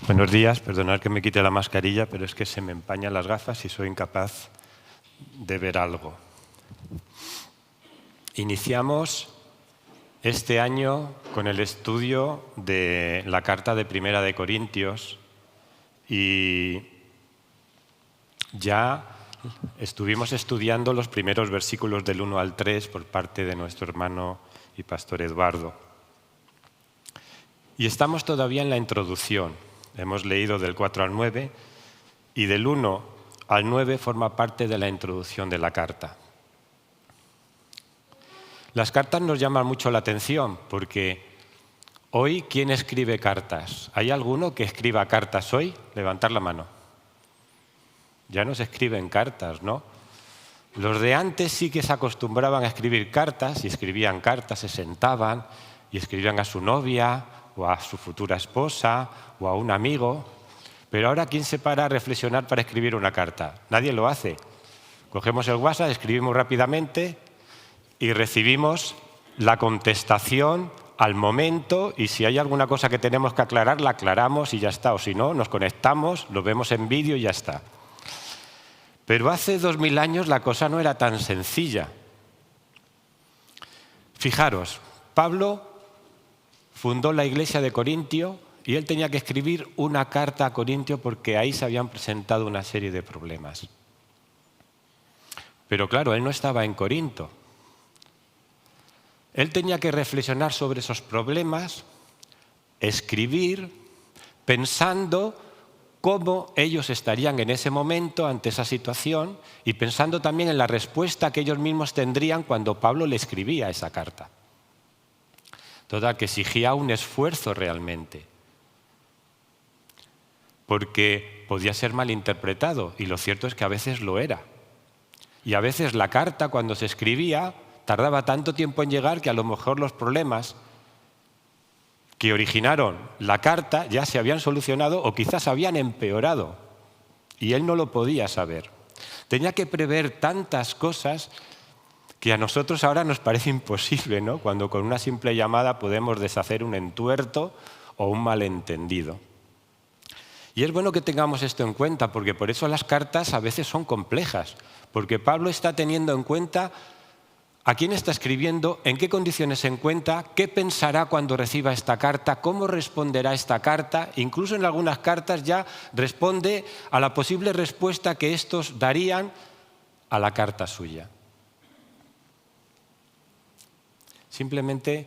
Buenos días, perdonad que me quite la mascarilla, pero es que se me empañan las gafas y soy incapaz de ver algo. Iniciamos este año con el estudio de la carta de Primera de Corintios y ya estuvimos estudiando los primeros versículos del 1 al 3 por parte de nuestro hermano y pastor Eduardo. Y estamos todavía en la introducción. Hemos leído del 4 al 9 y del 1 al 9 forma parte de la introducción de la carta. Las cartas nos llaman mucho la atención porque hoy, ¿quién escribe cartas? ¿Hay alguno que escriba cartas hoy? Levantar la mano. Ya no se escriben cartas, ¿no? Los de antes sí que se acostumbraban a escribir cartas y escribían cartas, se sentaban y escribían a su novia o a su futura esposa o a un amigo. Pero ahora, ¿quién se para a reflexionar para escribir una carta? Nadie lo hace. Cogemos el WhatsApp, escribimos rápidamente y recibimos la contestación al momento, y si hay alguna cosa que tenemos que aclarar, la aclaramos y ya está. O si no, nos conectamos, lo vemos en vídeo y ya está. Pero hace 2000 años la cosa no era tan sencilla. Fijaros, Pablo fundó la iglesia de Corintio y él tenía que escribir una carta a Corintio porque ahí se habían presentado una serie de problemas. Pero claro, él no estaba en Corinto. Él tenía que reflexionar sobre esos problemas, escribir, pensando cómo ellos estarían en ese momento ante esa situación y pensando también en la respuesta que ellos mismos tendrían cuando Pablo le escribía esa carta. Toda que exigía un esfuerzo realmente, porque podía ser malinterpretado, y lo cierto es que a veces lo era. Y a veces la carta, cuando se escribía, tardaba tanto tiempo en llegar que a lo mejor los problemas que originaron la carta ya se habían solucionado o quizás habían empeorado, y él no lo podía saber. Tenía que prever tantas cosas que a nosotros ahora nos parece imposible, ¿no? Cuando con una simple llamada podemos deshacer un entuerto o un malentendido. Y es bueno que tengamos esto en cuenta, porque por eso las cartas a veces son complejas, porque Pablo está teniendo en cuenta a quién está escribiendo, en qué condiciones se encuentra, qué pensará cuando reciba esta carta, cómo responderá esta carta. Incluso en algunas cartas ya responde a la posible respuesta que estos darían a la carta suya. Simplemente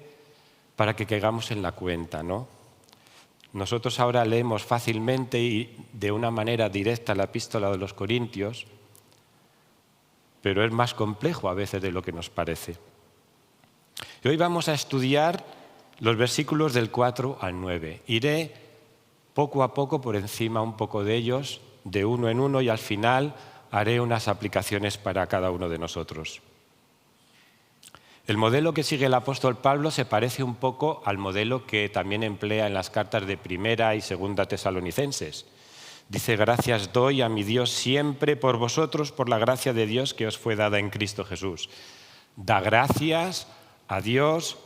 para que caigamos en la cuenta, ¿no? Nosotros ahora leemos fácilmente y de una manera directa la epístola de los Corintios, pero es más complejo a veces de lo que nos parece. Y hoy vamos a estudiar los versículos del 4 al 9. Iré poco a poco por encima un poco de ellos, de uno en uno, y al final haré unas aplicaciones para cada uno de nosotros. El modelo que sigue el apóstol Pablo se parece un poco al modelo que también emplea en las cartas de Primera y Segunda Tesalonicenses. Dice: gracias doy a mi Dios siempre por vosotros, por la gracia de Dios que os fue dada en Cristo Jesús. Da gracias a Dios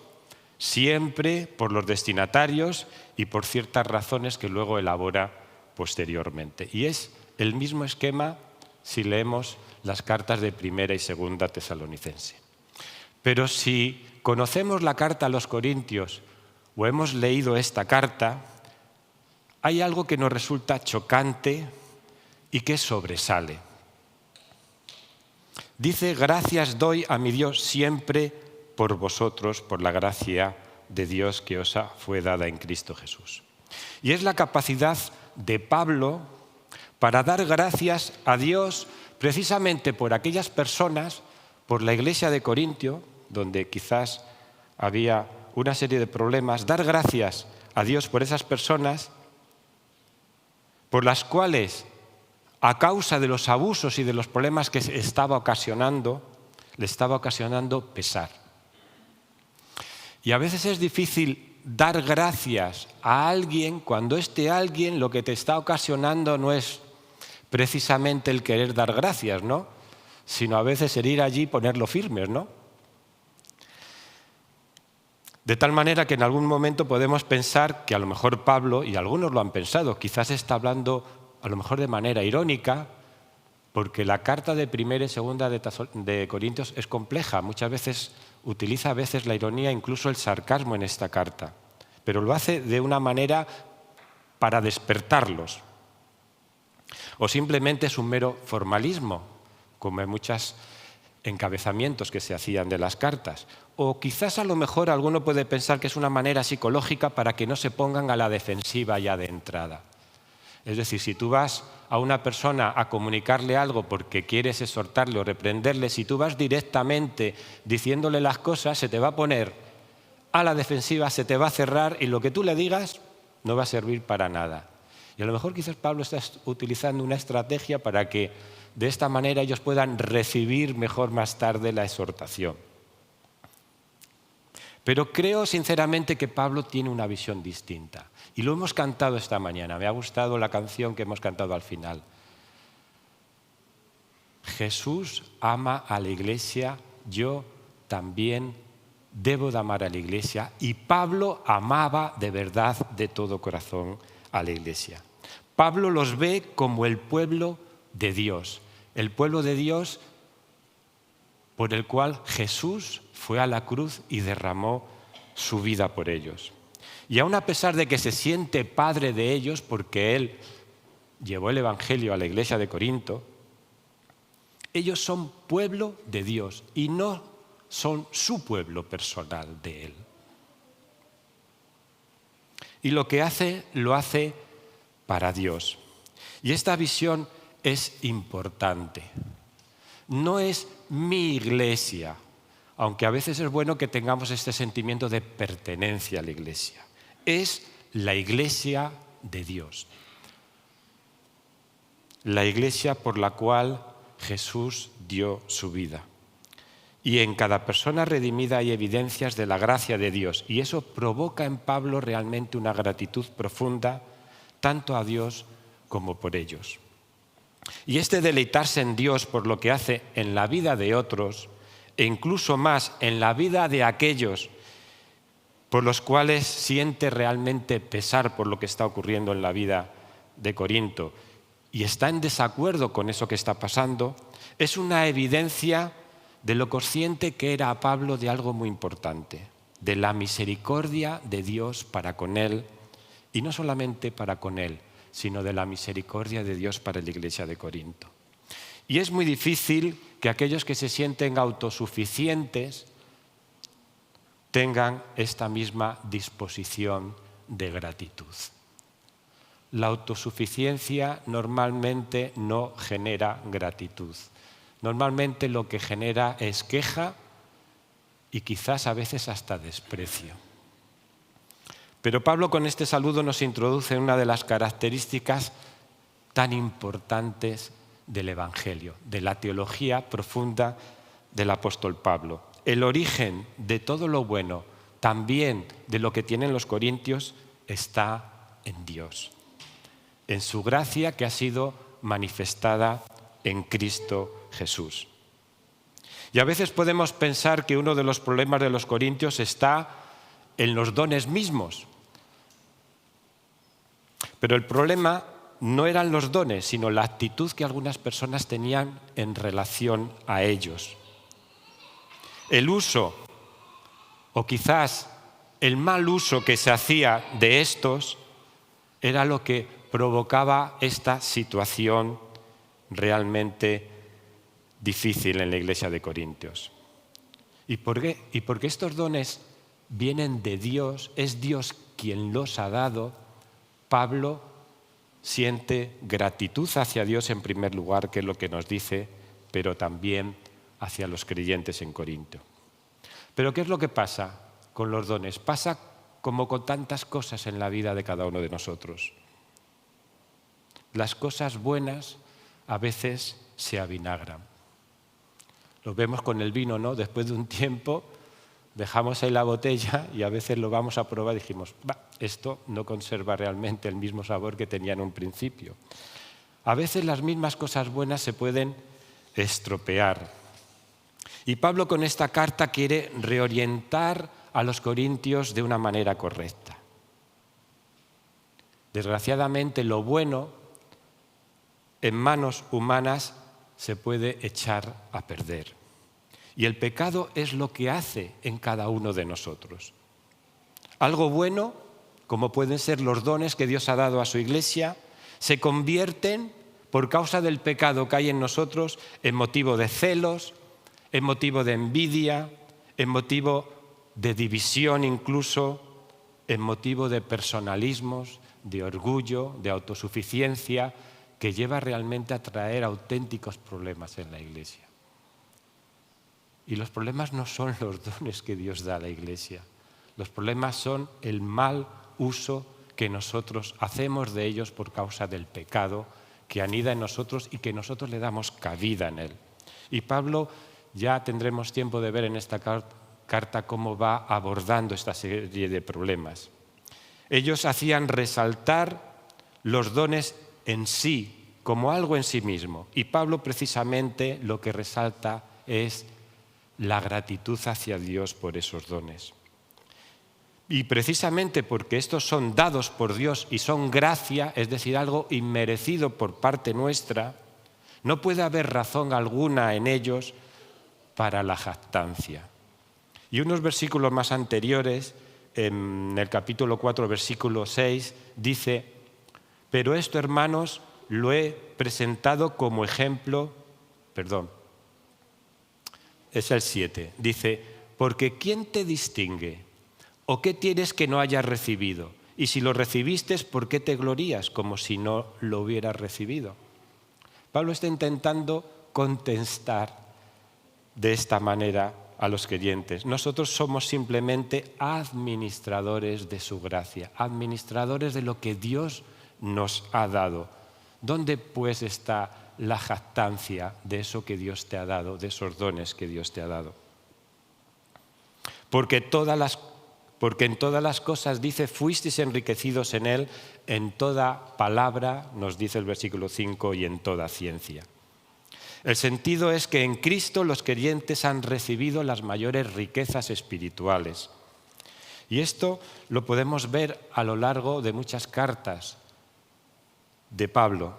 siempre por los destinatarios y por ciertas razones que luego elabora posteriormente. Y es el mismo esquema si leemos las cartas de Primera y Segunda Tesalonicense. Pero si conocemos la carta a los Corintios o hemos leído esta carta, hay algo que nos resulta chocante y que sobresale. Dice: gracias doy a mi Dios siempre por vosotros, por la gracia de Dios que os fue dada en Cristo Jesús. Y es la capacidad de Pablo para dar gracias a Dios precisamente por aquellas personas, por la iglesia de Corintio, donde quizás había una serie de problemas, dar gracias a Dios por esas personas por las cuales, a causa de los abusos y de los problemas que le estaba ocasionando pesar. Y a veces es difícil dar gracias a alguien cuando este alguien lo que te está ocasionando no es precisamente el querer dar gracias, ¿no? Sino a veces el ir allí y ponerlo firmes, ¿no? De tal manera que en algún momento podemos pensar que a lo mejor Pablo, y algunos lo han pensado, quizás está hablando a lo mejor de manera irónica, porque la carta de primera y segunda de Corintios es compleja. Muchas veces utiliza la ironía, incluso el sarcasmo en esta carta, pero lo hace de una manera para despertarlos. O simplemente es un mero formalismo, como en muchos encabezamientos que se hacían de las cartas. O quizás a lo mejor alguno puede pensar que es una manera psicológica para que no se pongan a la defensiva ya de entrada. Es decir, si tú vas a una persona a comunicarle algo porque quieres exhortarle o reprenderle, si tú vas directamente diciéndole las cosas, se te va a poner a la defensiva, se te va a cerrar y lo que tú le digas no va a servir para nada. Y a lo mejor quizás Pablo está utilizando una estrategia para que de esta manera ellos puedan recibir mejor más tarde la exhortación. Pero creo sinceramente que Pablo tiene una visión distinta. Y lo hemos cantado esta mañana. Me ha gustado la canción que hemos cantado al final. Jesús ama a la iglesia, yo también debo de amar a la iglesia. Y Pablo amaba de verdad, de todo corazón, a la iglesia. Pablo los ve como el pueblo de Dios. El pueblo de Dios por el cual Jesús fue a la cruz y derramó su vida por ellos. Y aun a pesar de que se siente padre de ellos, porque él llevó el Evangelio a la iglesia de Corinto, ellos son pueblo de Dios y no son su pueblo personal de él. Y lo que hace, lo hace para Dios. Y esta visión es importante. No es mi iglesia, aunque a veces es bueno que tengamos este sentimiento de pertenencia a la iglesia. Es la iglesia de Dios. La iglesia por la cual Jesús dio su vida. Y en cada persona redimida hay evidencias de la gracia de Dios. Y eso provoca en Pablo realmente una gratitud profunda, tanto a Dios como por ellos. Y este deleitarse en Dios por lo que hace en la vida de otros, e incluso más en la vida de aquellos por los cuales siente realmente pesar por lo que está ocurriendo en la vida de Corinto y está en desacuerdo con eso que está pasando, es una evidencia de lo consciente que era Pablo de algo muy importante, de la misericordia de Dios para con él, y no solamente para con él, sino de la misericordia de Dios para la iglesia de Corinto. Y es muy difícil que aquellos que se sienten autosuficientes tengan esta misma disposición de gratitud. La autosuficiencia normalmente no genera gratitud. Normalmente lo que genera es queja y quizás a veces hasta desprecio. Pero Pablo con este saludo nos introduce en una de las características tan importantes del Evangelio, de la teología profunda del apóstol Pablo. El origen de todo lo bueno, también de lo que tienen los corintios, está en Dios, en su gracia que ha sido manifestada en Cristo Jesús. Y a veces podemos pensar que uno de los problemas de los corintios está en los dones mismos. Pero el problema no eran los dones, sino la actitud que algunas personas tenían en relación a ellos. El uso, o quizás el mal uso que se hacía de estos, era lo que provocaba esta situación realmente difícil en la iglesia de Corintios. ¿Y por qué? Y porque estos dones vienen de Dios, es Dios quien los ha dado. Pablo siente gratitud hacia Dios en primer lugar, que es lo que nos dice, pero también hacia los creyentes en Corinto. Pero ¿qué es lo que pasa con los dones? Pasa como con tantas cosas en la vida de cada uno de nosotros. Las cosas buenas a veces se avinagran. Lo vemos con el vino, ¿no? Después de un tiempo dejamos ahí la botella y a veces lo vamos a probar y dijimos, esto no conserva realmente el mismo sabor que tenía en un principio. A veces las mismas cosas buenas se pueden estropear. Y Pablo con esta carta quiere reorientar a los corintios de una manera correcta. Desgraciadamente, lo bueno en manos humanas se puede echar a perder. Y el pecado es lo que hace en cada uno de nosotros. Algo bueno, como pueden ser los dones que Dios ha dado a su Iglesia, se convierten, por causa del pecado que hay en nosotros, en motivo de celos, en motivo de envidia, en motivo de división incluso, en motivo de personalismos, de orgullo, de autosuficiencia, que lleva realmente a traer auténticos problemas en la Iglesia. Y los problemas no son los dones que Dios da a la Iglesia. Los problemas son el mal uso que nosotros hacemos de ellos por causa del pecado que anida en nosotros y que nosotros le damos cabida en él. Y Pablo, ya tendremos tiempo de ver en esta carta cómo va abordando esta serie de problemas. Ellos hacían resaltar los dones en sí, como algo en sí mismo. Y Pablo precisamente lo que resalta es la gratitud hacia Dios por esos dones. Y precisamente porque estos son dados por Dios y son gracia, es decir, algo inmerecido por parte nuestra, no puede haber razón alguna en ellos para la jactancia. Y unos versículos más anteriores, en el capítulo 4, versículo 6, dice: pero esto, hermanos, lo he presentado como ejemplo, es el 7, dice: porque ¿quién te distingue? ¿O qué tienes que no hayas recibido? Y si lo recibiste, ¿por qué te glorías como si no lo hubieras recibido? Pablo está intentando contestar de esta manera a los creyentes. Nosotros somos simplemente administradores de su gracia, administradores de lo que Dios nos ha dado. ¿Dónde pues está la jactancia de eso que Dios te ha dado, de esos dones que Dios te ha dado? Porque en todas las cosas, dice, fuisteis enriquecidos en él, en toda palabra, nos dice el versículo 5, y en toda ciencia. El sentido es que en Cristo los creyentes han recibido las mayores riquezas espirituales. Y esto lo podemos ver a lo largo de muchas cartas de Pablo.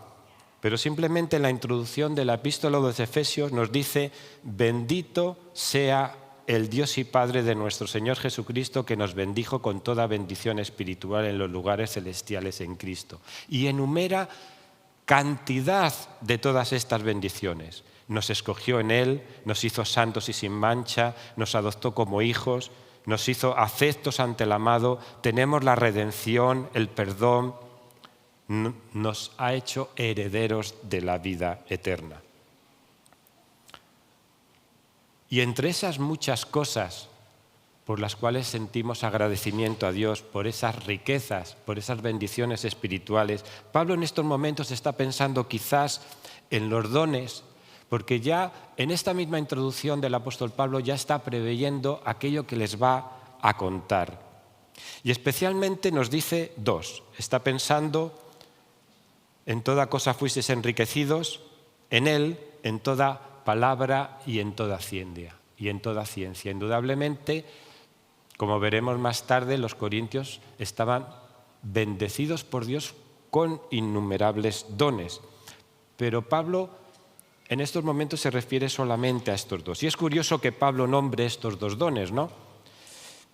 Pero simplemente en la introducción de la epístola de los Efesios nos dice: bendito sea el Dios y Padre de nuestro Señor Jesucristo, que nos bendijo con toda bendición espiritual en los lugares celestiales en Cristo. Y enumera cantidad de todas estas bendiciones. Nos escogió en Él, nos hizo santos y sin mancha, nos adoptó como hijos, nos hizo aceptos ante el amado, tenemos la redención, el perdón, nos ha hecho herederos de la vida eterna. Y entre esas muchas cosas por las cuales sentimos agradecimiento a Dios, por esas riquezas, por esas bendiciones espirituales, Pablo en estos momentos está pensando quizás en los dones, porque ya en esta misma introducción del apóstol Pablo ya está preveyendo aquello que les va a contar. Y especialmente nos dice dos. Está pensando: en toda cosa fuisteis enriquecidos, en él, en toda palabra y en toda ciencia. Indudablemente, como veremos más tarde, los corintios estaban bendecidos por Dios con innumerables dones. Pero Pablo en estos momentos se refiere solamente a estos dos. Y es curioso que Pablo nombre estos dos dones, ¿no?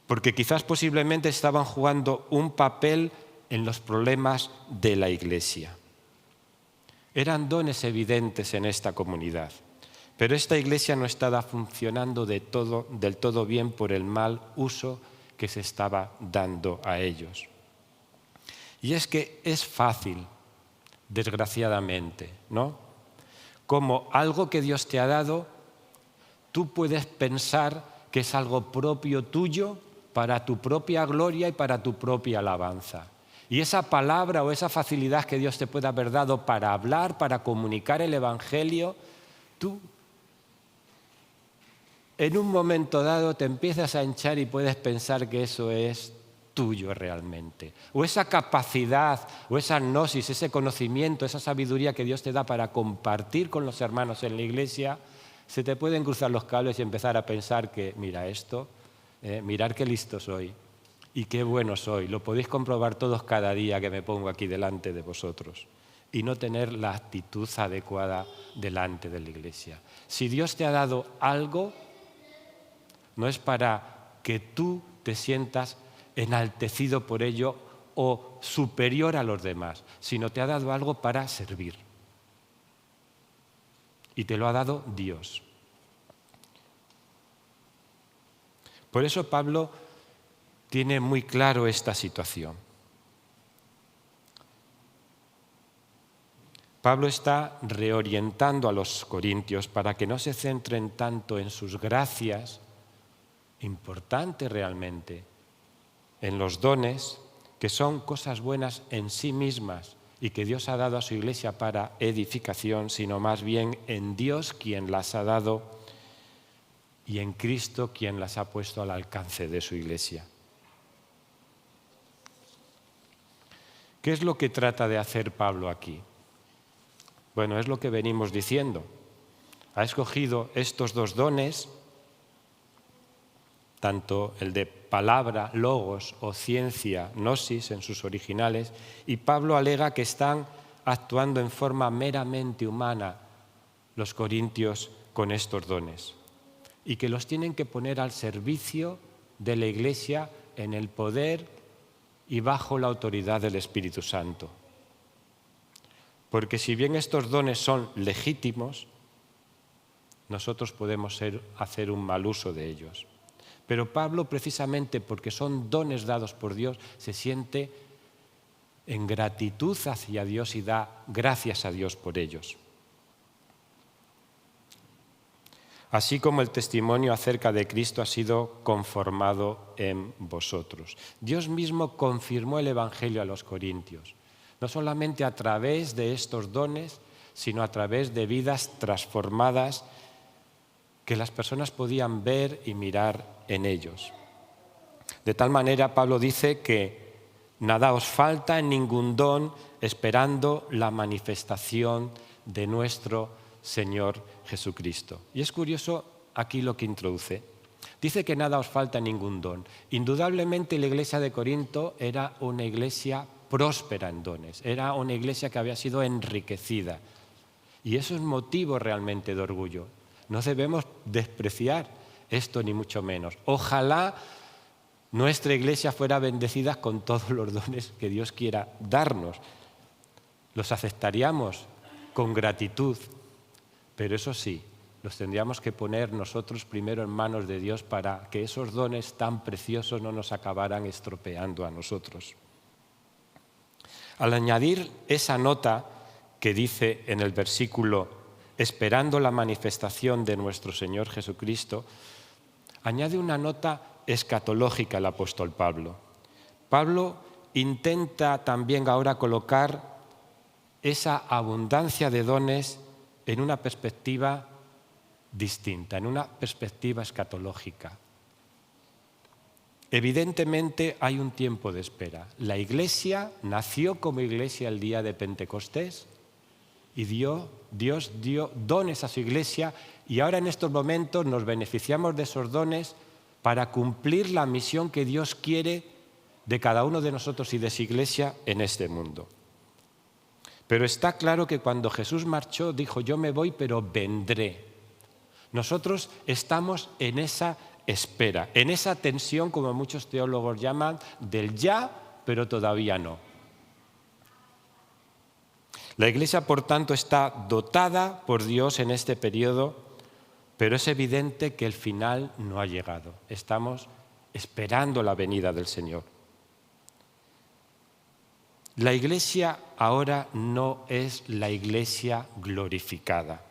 Porque quizás posiblemente estaban jugando un papel en los problemas de la Iglesia. Eran dones evidentes en esta comunidad. Pero esta iglesia no estaba funcionando del todo bien por el mal uso que se estaba dando a ellos. Y es que es fácil, desgraciadamente, ¿no? Como algo que Dios te ha dado, tú puedes pensar que es algo propio tuyo para tu propia gloria y para tu propia alabanza. Y esa palabra o esa facilidad que Dios te puede haber dado para hablar, para comunicar el Evangelio, tú en un momento dado te empiezas a hinchar y puedes pensar que eso es tuyo realmente. O esa capacidad, o esa gnosis, ese conocimiento, esa sabiduría que Dios te da para compartir con los hermanos en la iglesia, se te pueden cruzar los cables y empezar a pensar que, mira, esto Mirad qué listo soy y qué bueno soy. Lo podéis comprobar todos cada día que me pongo aquí delante de vosotros. Y no tener la actitud adecuada delante de la iglesia. Si Dios te ha dado algo, no es para que tú te sientas enaltecido por ello o superior a los demás, sino te ha dado algo para servir. Y te lo ha dado Dios. Por eso Pablo tiene muy claro esta situación. Pablo está reorientando a los corintios para que no se centren tanto en sus gracias, importante realmente, en los dones, que son cosas buenas en sí mismas y que Dios ha dado a su iglesia para edificación, sino más bien en Dios quien las ha dado y en Cristo quien las ha puesto al alcance de su iglesia. ¿Qué es lo que trata de hacer Pablo aquí? Bueno, es lo que venimos diciendo. Ha escogido estos dos dones, tanto el de palabra, logos, o ciencia, gnosis en sus originales, y Pablo alega que están actuando en forma meramente humana los corintios con estos dones y que los tienen que poner al servicio de la Iglesia en el poder y bajo la autoridad del Espíritu Santo. Porque si bien estos dones son legítimos, nosotros podemos hacer un mal uso de ellos. Pero Pablo, precisamente porque son dones dados por Dios, se siente en gratitud hacia Dios y da gracias a Dios por ellos. Así como el testimonio acerca de Cristo ha sido conformado en vosotros. Dios mismo confirmó el Evangelio a los corintios, no solamente a través de estos dones, sino a través de vidas transformadas que las personas podían ver y mirar en ellos. De tal manera, Pablo dice que nada os falta en ningún don, esperando la manifestación de nuestro Señor Jesucristo. Y es curioso aquí lo que introduce. Dice que nada os falta en ningún don. Indudablemente la iglesia de Corinto era una iglesia próspera en dones, era una iglesia que había sido enriquecida. Y eso es motivo realmente de orgullo. No debemos despreciar esto ni mucho menos. Ojalá nuestra iglesia fuera bendecida con todos los dones que Dios quiera darnos. Los aceptaríamos con gratitud, pero eso sí, los tendríamos que poner nosotros primero en manos de Dios para que esos dones tan preciosos no nos acabaran estropeando a nosotros. Al añadir esa nota que dice en el versículo esperando la manifestación de nuestro Señor Jesucristo, añade una nota escatológica el apóstol Pablo. Pablo intenta también ahora colocar esa abundancia de dones en una perspectiva distinta, en una perspectiva escatológica. Evidentemente hay un tiempo de espera. La iglesia nació como iglesia el día de Pentecostés y Dios dio dones a su iglesia y ahora en estos momentos nos beneficiamos de esos dones para cumplir la misión que Dios quiere de cada uno de nosotros y de su iglesia en este mundo. Pero está claro que cuando Jesús marchó dijo, yo me voy pero vendré. Nosotros estamos en esa espera, en esa tensión, como muchos teólogos llaman, del ya, pero todavía no. La Iglesia, por tanto, está dotada por Dios en este periodo, pero es evidente que el final no ha llegado. Estamos esperando la venida del Señor. La Iglesia ahora no es la Iglesia glorificada.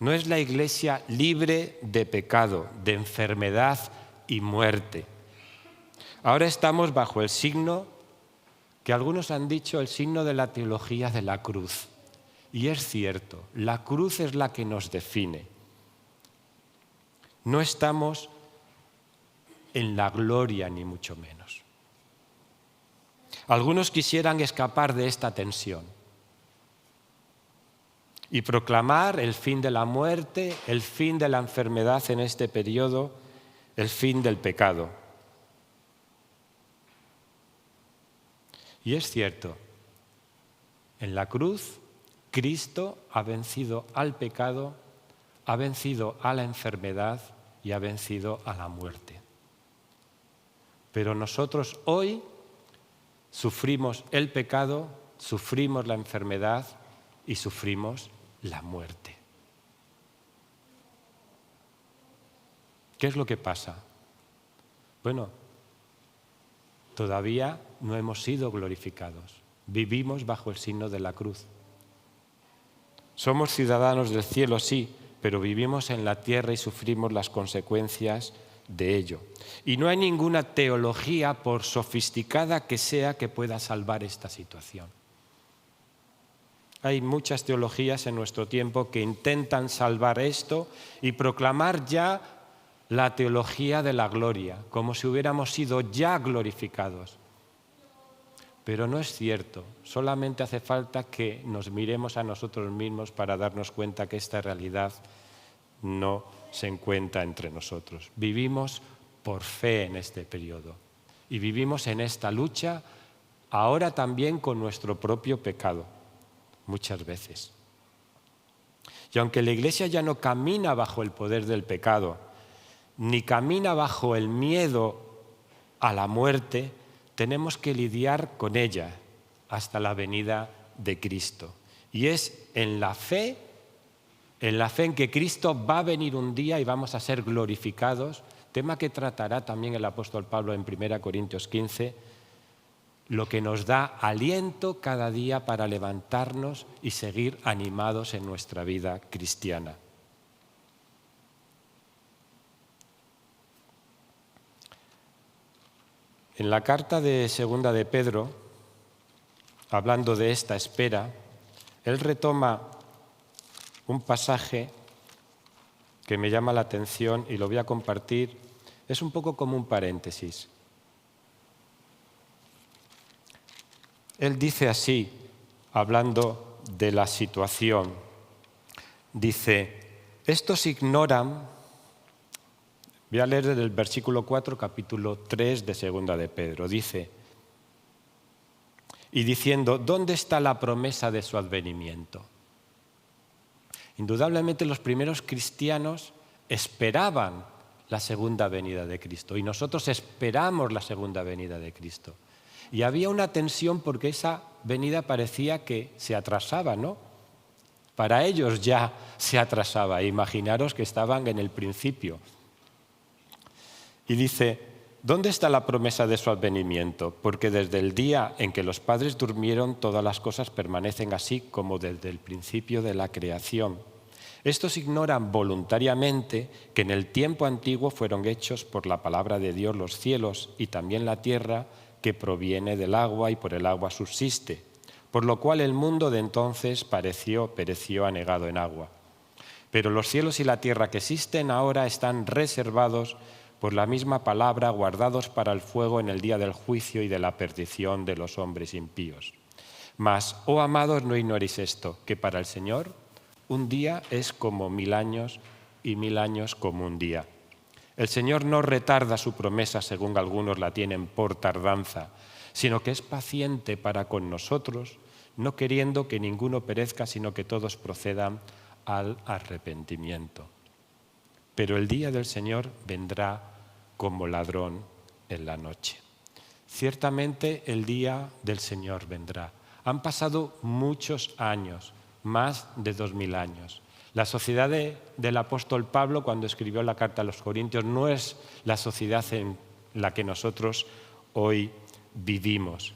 No es la Iglesia libre de pecado, de enfermedad y muerte. Ahora estamos bajo el signo que algunos han dicho el signo de la teología de la cruz. Y es cierto, la cruz es la que nos define. No estamos en la gloria ni mucho menos. Algunos quisieran escapar de esta tensión y proclamar el fin de la muerte, el fin de la enfermedad en este periodo, el fin del pecado. Y es cierto, en la cruz Cristo ha vencido al pecado, ha vencido a la enfermedad y ha vencido a la muerte. Pero nosotros hoy sufrimos el pecado, sufrimos la enfermedad y sufrimos la muerte. ¿Qué es lo que pasa? Bueno, todavía no hemos sido glorificados. Vivimos bajo el signo de la cruz. Somos ciudadanos del cielo, sí, pero vivimos en la tierra y sufrimos las consecuencias de ello. Y no hay ninguna teología, por sofisticada que sea, que pueda salvar esta situación. Hay muchas teologías en nuestro tiempo que intentan salvar esto y proclamar ya la teología de la gloria, como si hubiéramos sido ya glorificados. Pero no es cierto, solamente hace falta que nos miremos a nosotros mismos para darnos cuenta que esta realidad no se encuentra entre nosotros. Vivimos por fe en este periodo y vivimos en esta lucha ahora también con nuestro propio pecado, muchas veces. Y aunque la Iglesia ya no camina bajo el poder del pecado, ni camina bajo el miedo a la muerte, tenemos que lidiar con ella hasta la venida de Cristo. Y es en la fe en que Cristo va a venir un día y vamos a ser glorificados, tema que tratará también el apóstol Pablo en 1 Corintios 15, lo que nos da aliento cada día para levantarnos y seguir animados en nuestra vida cristiana. En la carta de segunda de Pedro, hablando de esta espera, él retoma un pasaje que me llama la atención y lo voy a compartir. Es un poco como un paréntesis. Él dice así, hablando de la situación, dice, estos ignoran. Voy a leer desde el versículo 4, capítulo 3 de segunda de Pedro. Dice, y diciendo, ¿dónde está la promesa de su advenimiento? Indudablemente los primeros cristianos esperaban la segunda venida de Cristo y nosotros esperamos la segunda venida de Cristo. Y había una tensión porque esa venida parecía que se atrasaba, ¿no? Para ellos ya se atrasaba. Imaginaros que estaban en el principio. Y dice, ¿dónde está la promesa de su advenimiento? Porque desde el día en que los padres durmieron, todas las cosas permanecen así como desde el principio de la creación. Estos ignoran voluntariamente que en el tiempo antiguo fueron hechos por la palabra de Dios los cielos y también la tierra que proviene del agua y por el agua subsiste, por lo cual el mundo de entonces pereció anegado en agua. Pero los cielos y la tierra que existen ahora están reservados por la misma palabra, guardados para el fuego en el día del juicio y de la perdición de los hombres impíos. Mas, oh amados, no ignoréis esto, que para el Señor un día es como 1000 años y 1000 años como un día. El Señor no retarda su promesa, según algunos la tienen por tardanza, sino que es paciente para con nosotros, no queriendo que ninguno perezca, sino que todos procedan al arrepentimiento. Pero el día del Señor vendrá como ladrón en la noche. Ciertamente el día del Señor vendrá. Han pasado muchos años, más de 2000 años. La sociedad del apóstol Pablo, cuando escribió la carta a los Corintios, no es la sociedad en la que nosotros hoy vivimos.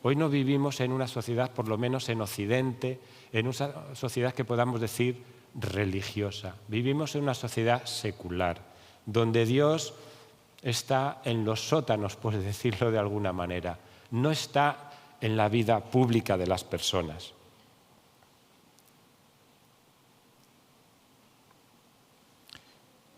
Hoy no vivimos en una sociedad, por lo menos en Occidente, en una sociedad que podamos decir religiosa. Vivimos en una sociedad secular, donde Dios está en los sótanos, por decirlo de alguna manera. No está en la vida pública de las personas.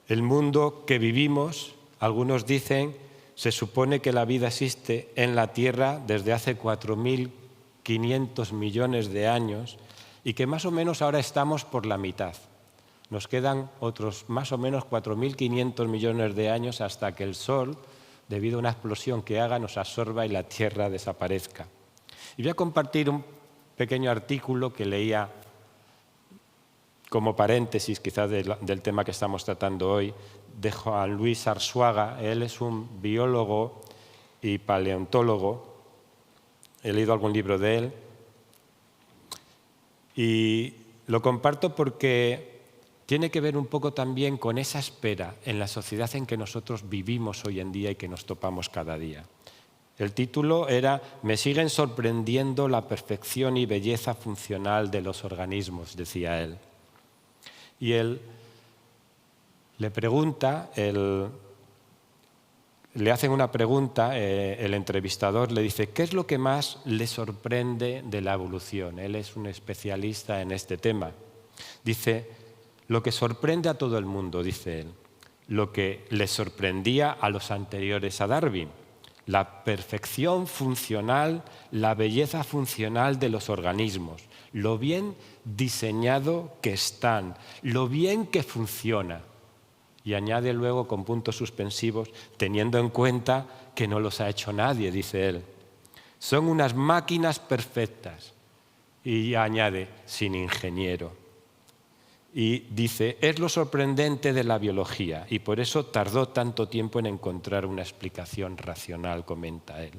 El mundo que vivimos, algunos dicen, se supone que la vida existe en la Tierra desde hace 4.500 millones de años y que más o menos ahora estamos por la mitad. Nos quedan otros más o menos 4.500 millones de años hasta que el Sol, debido a una explosión que haga, nos absorba y la Tierra desaparezca. Y voy a compartir un pequeño artículo que leía como paréntesis quizás del tema que estamos tratando hoy, de Juan Luis Arzuaga. Él es un biólogo y paleontólogo. He leído algún libro de él. Y lo comparto porque tiene que ver un poco también con esa espera en la sociedad en que nosotros vivimos hoy en día y que nos topamos cada día. El título era «Me siguen sorprendiendo la perfección y belleza funcional de los organismos», decía él. Y él le pregunta, le hacen una pregunta, el entrevistador le dice «¿Qué es lo que más le sorprende de la evolución?». Él es un especialista en este tema. Dice «Lo que sorprende a todo el mundo», dice él, «lo que le sorprendía a los anteriores a Darwin, la perfección funcional, la belleza funcional de los organismos, lo bien diseñado que están, lo bien que funciona». Y añade luego con puntos suspensivos, teniendo en cuenta que no los ha hecho nadie, dice él. Son unas máquinas perfectas. Y añade, sin ingeniero. Y dice, es lo sorprendente de la biología y por eso tardó tanto tiempo en encontrar una explicación racional, comenta él.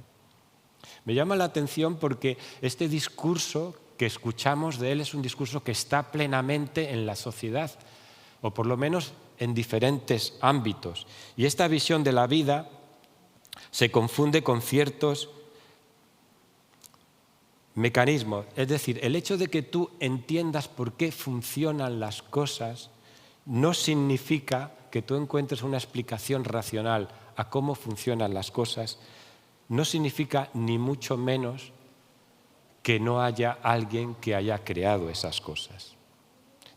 Me llama la atención porque este discurso que escuchamos de él es un discurso que está plenamente en la sociedad, o por lo menos en diferentes ámbitos. Y esta visión de la vida se confunde con ciertos mecanismos. Es decir, el hecho de que tú entiendas por qué funcionan las cosas no significa que tú encuentres una explicación racional a cómo funcionan las cosas, no significa ni mucho menos que no haya alguien que haya creado esas cosas.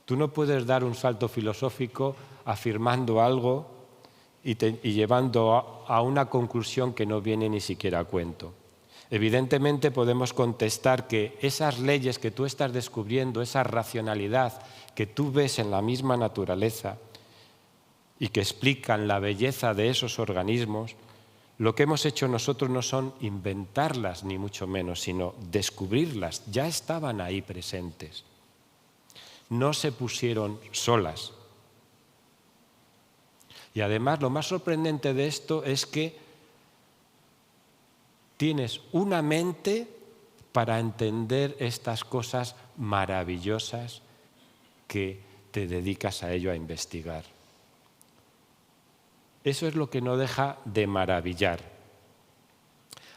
Tú no puedes dar un salto filosófico afirmando algo y llevando a una conclusión que no viene ni siquiera a cuento. Evidentemente podemos contestar que esas leyes que tú estás descubriendo, esa racionalidad que tú ves en la misma naturaleza y que explican la belleza de esos organismos, lo que hemos hecho nosotros no son inventarlas ni mucho menos, sino descubrirlas. Ya estaban ahí presentes. No se pusieron solas. Y además lo más sorprendente de esto es que tienes una mente para entender estas cosas maravillosas que te dedicas a ello, a investigar. Eso es lo que no deja de maravillar.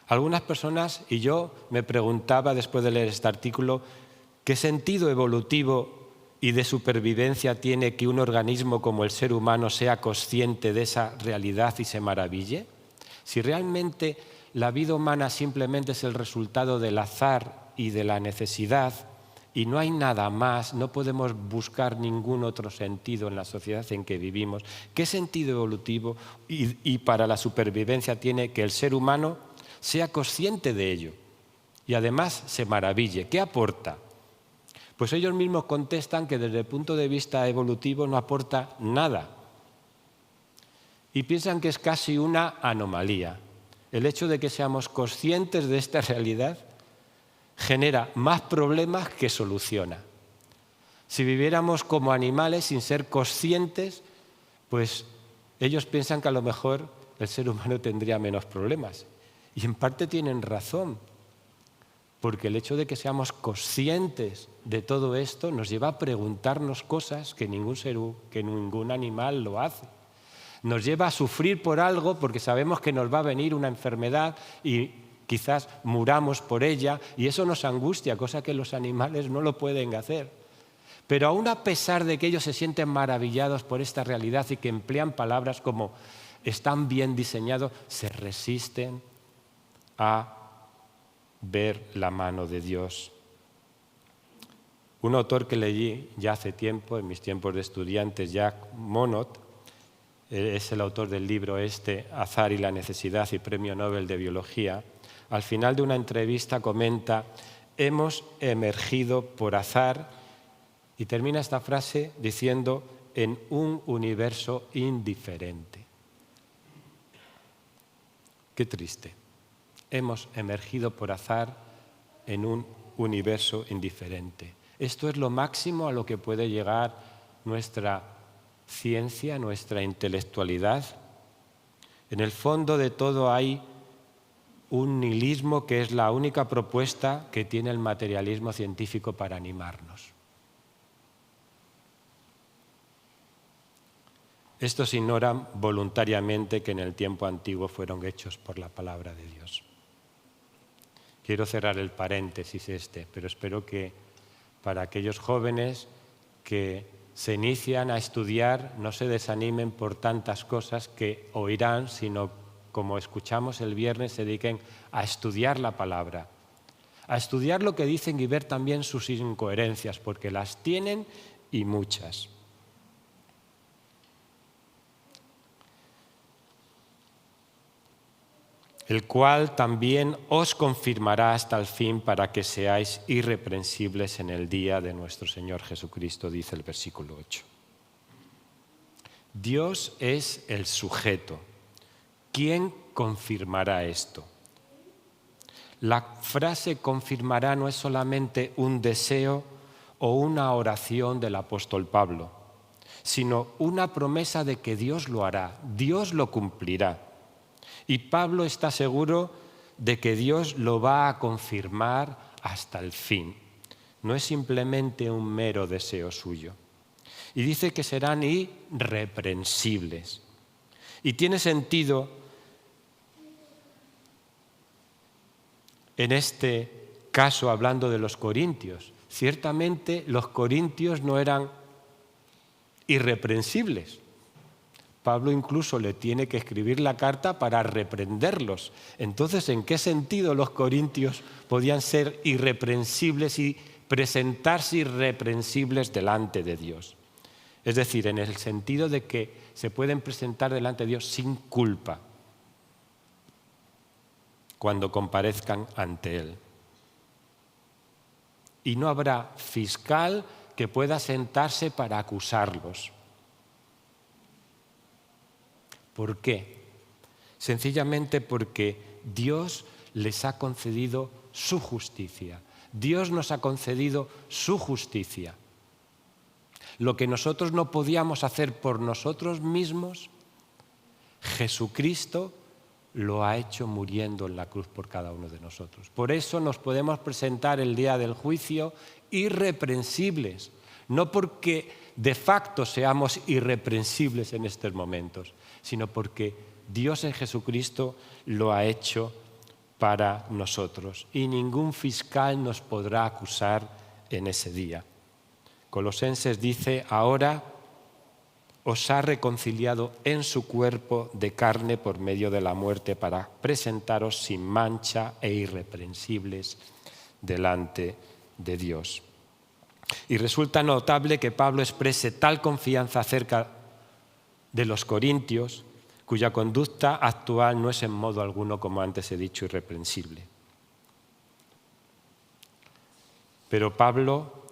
Algunas personas, y yo me preguntaba después de leer este artículo, ¿qué sentido evolutivo y de supervivencia tiene que un organismo como el ser humano sea consciente de esa realidad y se maraville? Si realmente la vida humana simplemente es el resultado del azar y de la necesidad y no hay nada más, no podemos buscar ningún otro sentido en la sociedad en que vivimos, ¿qué sentido evolutivo y para la supervivencia tiene que el ser humano sea consciente de ello y además se maraville? ¿Qué aporta? Pues ellos mismos contestan que desde el punto de vista evolutivo no aporta nada y piensan que es casi una anomalía. El hecho de que seamos conscientes de esta realidad genera más problemas que soluciona. Si viviéramos como animales sin ser conscientes, pues ellos piensan que a lo mejor el ser humano tendría menos problemas. Y en parte tienen razón, porque el hecho de que seamos conscientes de todo esto nos lleva a preguntarnos cosas que ningún animal lo hace. Nos lleva a sufrir por algo porque sabemos que nos va a venir una enfermedad y quizás muramos por ella y eso nos angustia, cosa que los animales no lo pueden hacer. Pero aún a pesar de que ellos se sienten maravillados por esta realidad y que emplean palabras como están bien diseñados, se resisten a ver la mano de Dios. Un autor que leí ya hace tiempo, en mis tiempos de estudiantes, Jack Monod, es el autor del libro Azar y la necesidad y Premio Nobel de Biología, al final de una entrevista comenta, hemos emergido por azar, y termina esta frase diciendo, en un universo indiferente. Qué triste. Hemos emergido por azar en un universo indiferente. Esto es lo máximo a lo que puede llegar nuestra ciencia, nuestra intelectualidad. En el fondo de todo hay un nihilismo que es la única propuesta que tiene el materialismo científico para animarnos. Estos ignoran voluntariamente que en el tiempo antiguo fueron hechos por la palabra de Dios. Quiero cerrar el paréntesis pero espero que para aquellos jóvenes que se inician a estudiar no se desanimen por tantas cosas que oirán, sino, como escuchamos el viernes, se dediquen a estudiar la palabra, a estudiar lo que dicen y ver también sus incoherencias, porque las tienen y muchas. El cual también os confirmará hasta el fin para que seáis irreprensibles en el día de nuestro Señor Jesucristo, dice el versículo 8. Dios es el sujeto. ¿Quién confirmará esto? La frase confirmará no es solamente un deseo o una oración del apóstol Pablo, sino una promesa de que Dios lo hará, Dios lo cumplirá. Y Pablo está seguro de que Dios lo va a confirmar hasta el fin. No es simplemente un mero deseo suyo. Y dice que serán irreprensibles. Y tiene sentido en este caso hablando de los corintios. Ciertamente los corintios no eran irreprensibles. Pablo incluso le tiene que escribir la carta para reprenderlos. Entonces, ¿en qué sentido los corintios podían ser irreprensibles y presentarse irreprensibles delante de Dios? Es decir, en el sentido de que se pueden presentar delante de Dios sin culpa cuando comparezcan ante Él. Y no habrá fiscal que pueda sentarse para acusarlos. ¿Por qué? Sencillamente porque Dios les ha concedido su justicia. Dios nos ha concedido su justicia. Lo que nosotros no podíamos hacer por nosotros mismos, Jesucristo lo ha hecho muriendo en la cruz por cada uno de nosotros. Por eso nos podemos presentar el día del juicio irreprensibles, no porque de facto seamos irreprensibles en estos momentos, sino porque Dios en Jesucristo lo ha hecho para nosotros y ningún fiscal nos podrá acusar en ese día. Colosenses dice, ahora os ha reconciliado en su cuerpo de carne por medio de la muerte para presentaros sin mancha e irreprensibles delante de Dios. Y resulta notable que Pablo exprese tal confianza acerca de los corintios, cuya conducta actual no es en modo alguno, como antes he dicho, irreprensible. Pero Pablo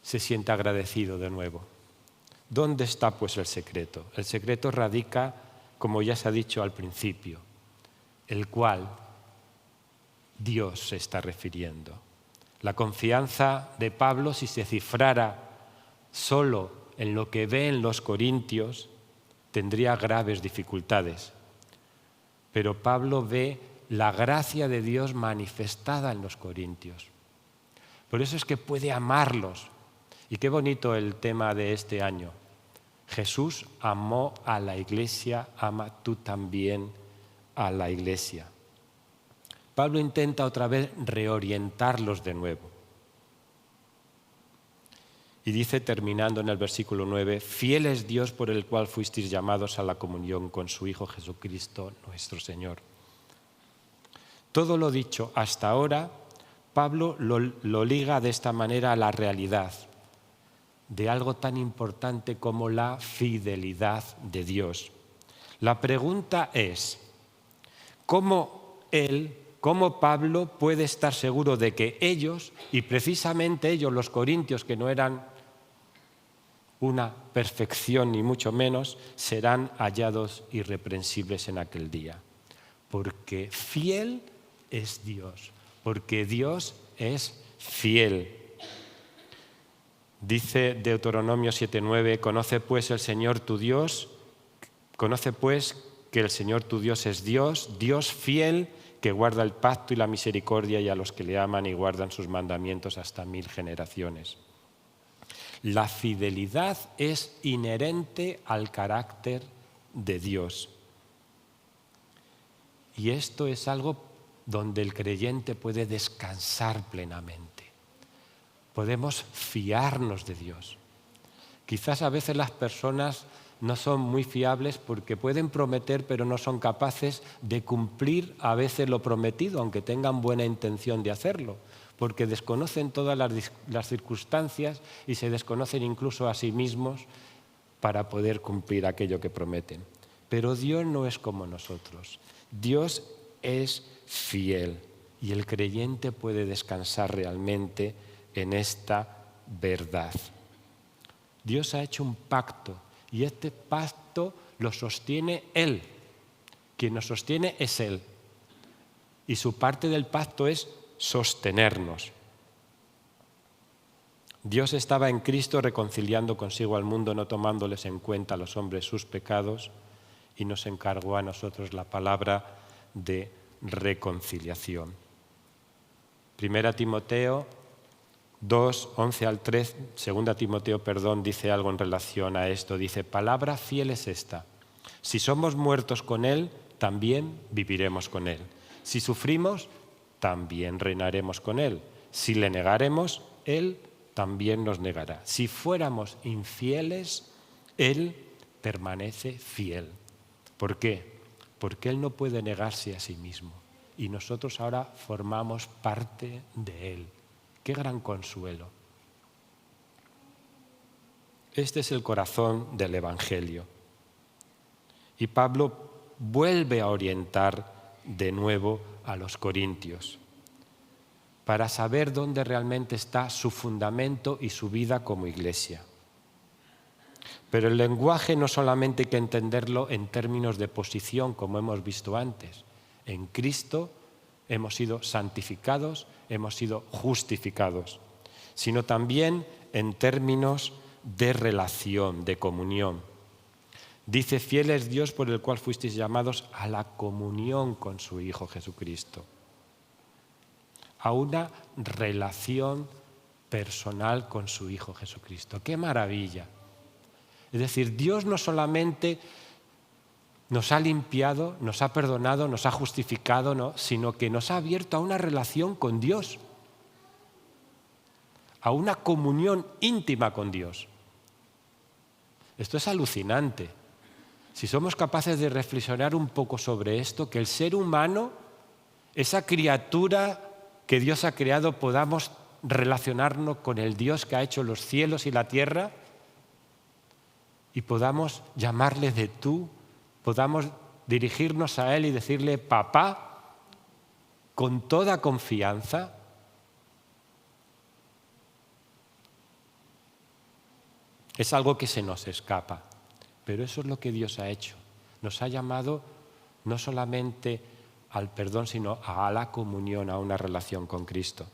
se siente agradecido de nuevo. ¿Dónde está pues el secreto? El secreto radica, como ya se ha dicho al principio, el cual Dios se está refiriendo. La confianza de Pablo, si se cifrara solo en lo que ve en los corintios, tendría graves dificultades. Pero Pablo ve la gracia de Dios manifestada en los corintios. Por eso es que puede amarlos. Y qué bonito el tema de este año. Jesús amó a la iglesia, ama tú también a la iglesia. Pablo intenta otra vez reorientarlos de nuevo. Y dice, terminando en el versículo 9, fiel es Dios por el cual fuisteis llamados a la comunión con su Hijo Jesucristo, nuestro Señor. Todo lo dicho hasta ahora, Pablo lo liga de esta manera a la realidad de algo tan importante como la fidelidad de Dios. La pregunta es, ¿cómo Pablo puede estar seguro de que ellos, y precisamente ellos, los corintios, que no eran una perfección ni mucho menos, serán hallados irreprensibles en aquel día. Porque fiel es Dios, porque Dios es fiel. Dice Deuteronomio 7:9, conoce pues que el Señor tu Dios es Dios, Dios fiel, que guarda el pacto y la misericordia y a los que le aman y guardan sus mandamientos hasta 1000 generaciones. La fidelidad es inherente al carácter de Dios. Y esto es algo donde el creyente puede descansar plenamente. Podemos fiarnos de Dios. Quizás a veces las personas no son muy fiables porque pueden prometer pero no son capaces de cumplir a veces lo prometido, aunque tengan buena intención de hacerlo, porque desconocen todas las circunstancias y se desconocen incluso a sí mismos para poder cumplir aquello que prometen. Pero Dios no es como nosotros. Dios es fiel y el creyente puede descansar realmente en esta verdad. Dios ha hecho un pacto y este pacto lo sostiene Él. Quien nos sostiene es Él. Y su parte del pacto es sostenernos. Dios estaba en Cristo reconciliando consigo al mundo, no tomándoles en cuenta a los hombres sus pecados, y nos encargó a nosotros la palabra de reconciliación. 1 Timoteo 2, 11 al 3, 2 Timoteo, dice algo en relación a esto. Dice, palabra fiel es esta. Si somos muertos con Él, también viviremos con Él. Si sufrimos, también reinaremos con Él. Si le negaremos, Él también nos negará. Si fuéramos infieles, Él permanece fiel. ¿Por qué? Porque Él no puede negarse a sí mismo. Y nosotros ahora formamos parte de Él. ¡Qué gran consuelo! Este es el corazón del Evangelio. Y Pablo vuelve a orientar de nuevo a los corintios para saber dónde realmente está su fundamento y su vida como iglesia. Pero el lenguaje no solamente hay que entenderlo en términos de posición, como hemos visto antes. En Cristo hemos sido santificados, hemos sido justificados, sino también en términos de relación, de comunión. Dice, fiel es Dios por el cual fuisteis llamados a la comunión con su Hijo Jesucristo, a una relación personal con su Hijo Jesucristo. ¡Qué maravilla! Es decir, Dios no solamente nos ha limpiado, nos ha perdonado, nos ha justificado, ¿no?, sino que nos ha abierto a una relación con Dios, a una comunión íntima con Dios. Esto es alucinante. Si somos capaces de reflexionar un poco sobre esto, que el ser humano, esa criatura que Dios ha creado, podamos relacionarnos con el Dios que ha hecho los cielos y la tierra y podamos llamarle de tú, podamos dirigirnos a Él y decirle papá con toda confianza. Es algo que se nos escapa, pero eso es lo que Dios ha hecho. Nos ha llamado no solamente al perdón, sino a la comunión, a una relación con Cristo.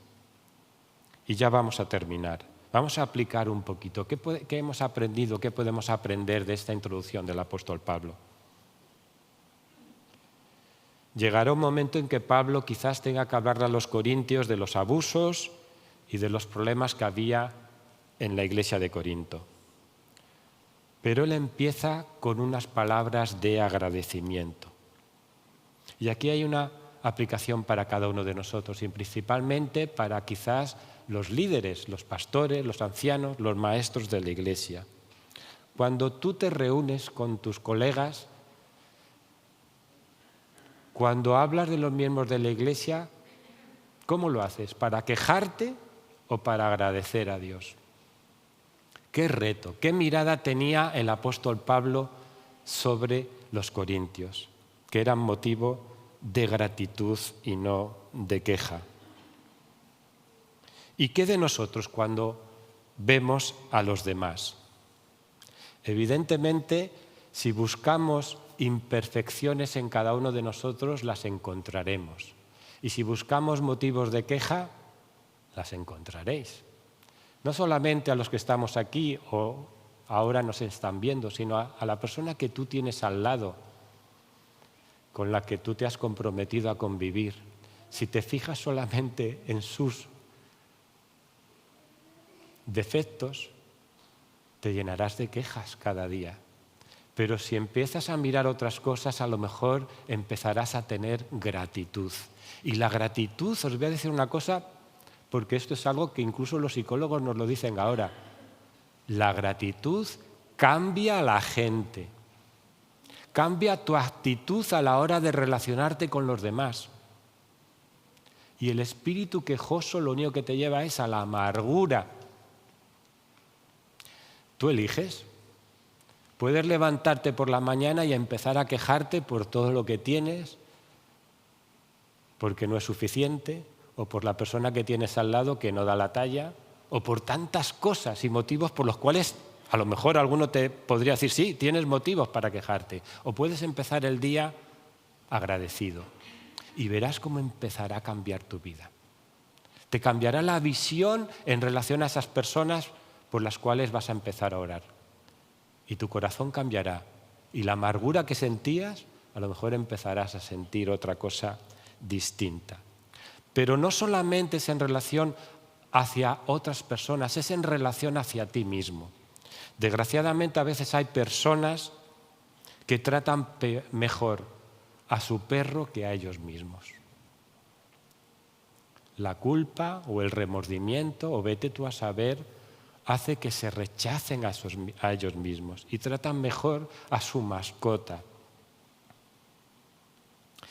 Y ya vamos a terminar. Vamos a aplicar un poquito. ¿Qué hemos aprendido? ¿Qué podemos aprender de esta introducción del apóstol Pablo? Llegará un momento en que Pablo quizás tenga que hablarle a los corintios de los abusos y de los problemas que había en la iglesia de Corinto. Pero él empieza con unas palabras de agradecimiento. Y aquí hay una aplicación para cada uno de nosotros y principalmente para quizás los líderes, los pastores, los ancianos, los maestros de la iglesia. Cuando tú te reúnes con tus colegas, cuando hablas de los miembros de la iglesia, ¿cómo lo haces? ¿Para quejarte o para agradecer a Dios? Qué reto, qué mirada tenía el apóstol Pablo sobre los corintios, que eran motivo de gratitud y no de queja. ¿Y qué de nosotros cuando vemos a los demás? Evidentemente, si buscamos imperfecciones en cada uno de nosotros, las encontraremos. Y si buscamos motivos de queja, las encontraréis. No solamente a los que estamos aquí o ahora nos están viendo, sino a la persona que tú tienes al lado, con la que tú te has comprometido a convivir. Si te fijas solamente en sus defectos, te llenarás de quejas cada día. Pero si empiezas a mirar otras cosas, a lo mejor empezarás a tener gratitud. Y la gratitud, os voy a decir una cosa, porque esto es algo que incluso los psicólogos nos lo dicen ahora. La gratitud cambia a la gente. Cambia tu actitud a la hora de relacionarte con los demás. Y el espíritu quejoso lo único que te lleva es a la amargura. Tú eliges. Puedes levantarte por la mañana y empezar a quejarte por todo lo que tienes, porque no es suficiente, o por la persona que tienes al lado que no da la talla, o por tantas cosas y motivos por los cuales a lo mejor alguno te podría decir, sí, tienes motivos para quejarte. O puedes empezar el día agradecido y verás cómo empezará a cambiar tu vida. Te cambiará la visión en relación a esas personas por las cuales vas a empezar a orar. Y tu corazón cambiará. Y la amargura que sentías, a lo mejor empezarás a sentir otra cosa distinta. Pero no solamente es en relación hacia otras personas, es en relación hacia ti mismo. Desgraciadamente a veces hay personas que tratan mejor a su perro que a ellos mismos. La culpa o el remordimiento, o vete tú a saber, hace que se rechacen a ellos mismos y tratan mejor a su mascota.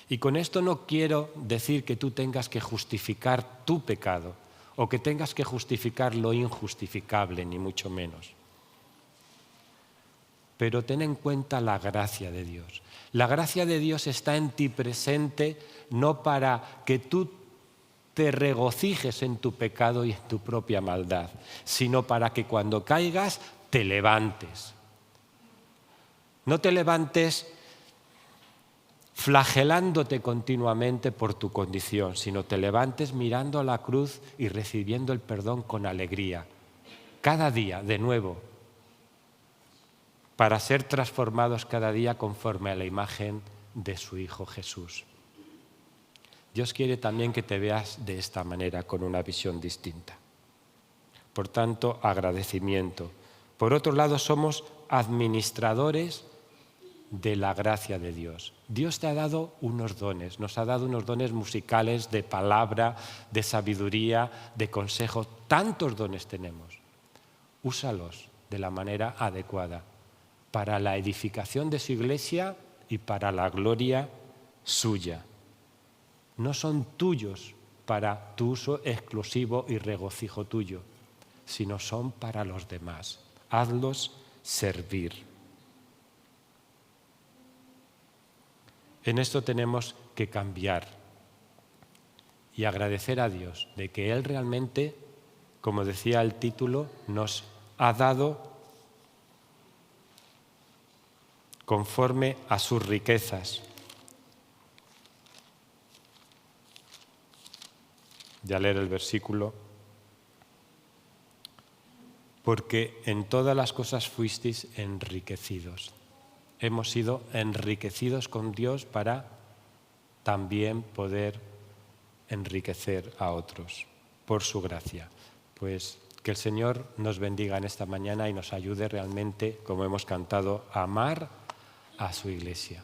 Y con esto no quiero decir que tú tengas que justificar tu pecado o que tengas que justificar lo injustificable, ni mucho menos. Pero ten en cuenta la gracia de Dios. La gracia de Dios está en ti presente no para que tú te regocijes en tu pecado y en tu propia maldad, sino para que cuando caigas te levantes. No te levantes flagelándote continuamente por tu condición, sino te levantes mirando a la cruz y recibiendo el perdón con alegría. Cada día, de nuevo, para ser transformados cada día conforme a la imagen de su Hijo Jesús. Dios quiere también que te veas de esta manera, con una visión distinta. Por tanto, agradecimiento. Por otro lado, somos administradores de la gracia de Dios. Dios te ha dado unos dones, nos ha dado unos dones musicales, de palabra, de sabiduría, de consejo. Tantos dones tenemos. Úsalos de la manera adecuada para la edificación de su iglesia y para la gloria suya. No son tuyos para tu uso exclusivo y regocijo tuyo, sino son para los demás. Hazlos servir. En esto tenemos que cambiar y agradecer a Dios de que Él realmente, como decía el título, nos ha dado conforme a sus riquezas. Ya leer el versículo. Porque en todas las cosas fuisteis enriquecidos. Hemos sido enriquecidos con Dios para también poder enriquecer a otros por su gracia. Pues que el Señor nos bendiga en esta mañana y nos ayude realmente, como hemos cantado, a amar a su iglesia.